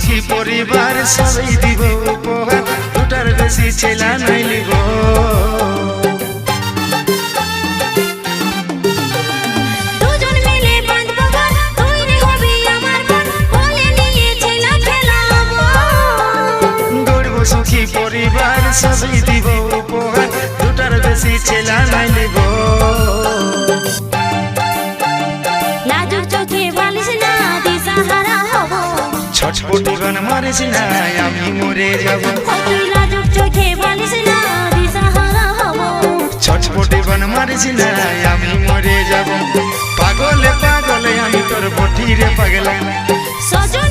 সুখী পরিবার সবাই দিব উপহার, দুটার বেশি ছেলা নাই লিব। দুজন মিলে বাঁধবো ঘর, তুই রে হবি আমার বোন, কোলে নিয়ে ছেলা খেলাবো। গড়ব সুখী পরিবার সবাই দিব উপহার, দুটার বেশি ছেলা নাই লিব। লাজুক চোখে বালিশ না দিশাহারা হব, ছটপটি গান মারিস না আমি মরে যাব। তুই লাজুক চোখে বালিশ না দিশাহারা হব, ছটপটি গান মারিস না আমি মরে যাব। পাগলে পাগলে আমি তোর বটিরে পাগলা। সজন